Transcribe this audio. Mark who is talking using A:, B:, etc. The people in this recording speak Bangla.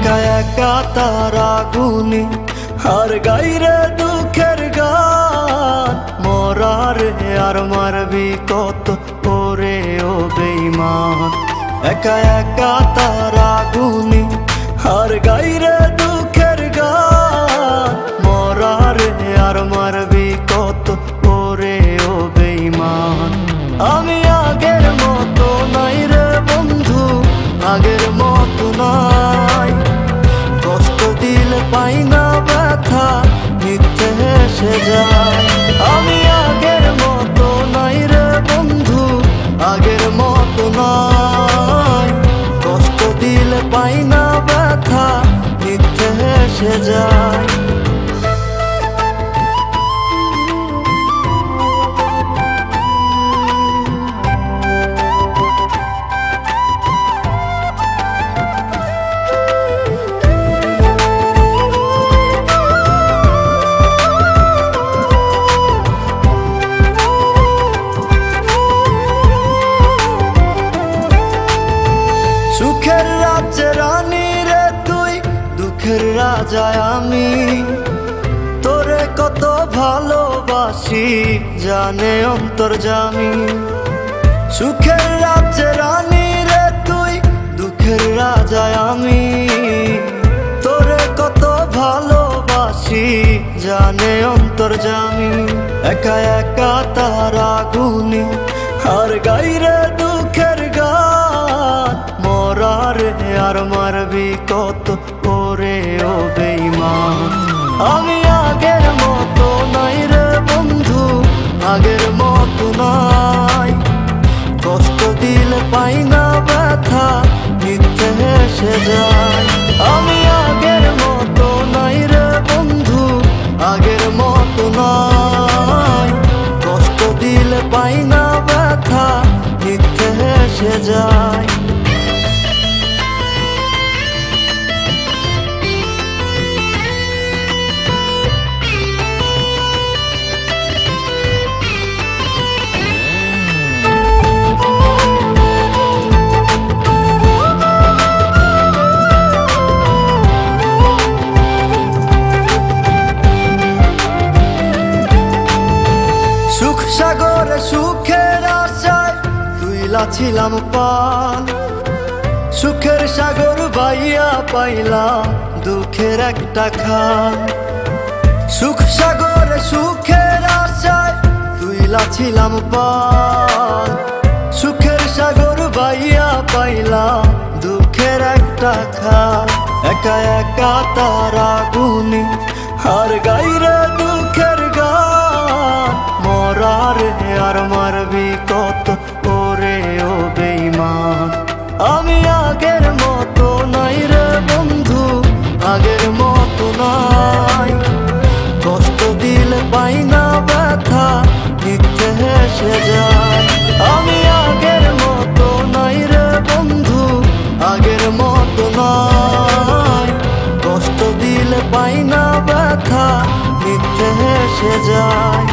A: একা একা তারা গুনি আর গাইরে দুঃখের গান। মরারে আর মারবি কত ওরে ও বেঈমান। একা একা তারা গুনি আর গাইরে দুঃখের গান। মরারে আর মারবি কত ওরে ও বেঈমান। আমি আগের মতো নাই রে বন্ধু, আগের মতো নাই। কষ্ট দিলে পাই না ব্যথা, মিথ্যে হেসে যায়। আমি আগের মতো নাই রে বন্ধু, আগের মতো নাই। কষ্ট দিলে পাই না ব্যথা, মিথ্যে হেসে যায়। সুখের রাজ্যে রানী রে তুই, দুঃখের রাজায় আমি। তোরে কত ভালোবাসি জানে অন্তর্যামী। সুখের রাজ্যে রানী রে তুই, দুঃখের রাজায় আমি। তোরে কত ভালোবাসি জানে অন্তর্যামী। একা একা তারা গুনি আর গাইরে দুঃখের গান। মরারে আর মারবি কত ওরে ও বেঈমান। আমি আগের মতো নাই রে বন্ধু, আগের মতো নাই। কষ্ট দিলে পাই না ব্যথা, মিথ্যে হেসে যায়। আমি আগের মতো নাই রে বন্ধু, আগের মতো নাই। কষ্ট দিলে পাই না ব্যথা, মিথ্যে হেসে যায়। সুখ সাগরে সুখের আশায় তুইলা ছিলাম পাল। সুখের সাগর বাইয়া পাইলাম দুঃখের একটা খাল। সুখ সাগরে সুখের আশায় তুইলা ছিলাম পাল। সুখের সাগর বাইয়া পাইলাম দুঃখের একটা খাল। একা একা তারা গুনি আর গাইরে দুঃখের গান। মরারে আর মারবি কত ওরে ও বেঈমান। আমি আগের মতো নাই রে বন্ধু, আগের মতো নাই। কষ্ট দিলে পাই না ব্যথা, মিথ্যে হেসে যায়। আমি আগের মতো নাই রে বন্ধু, আগের মতো নাই। কষ্ট দিলে পাই না ব্যথা, মিথ্যে হেসে যায়।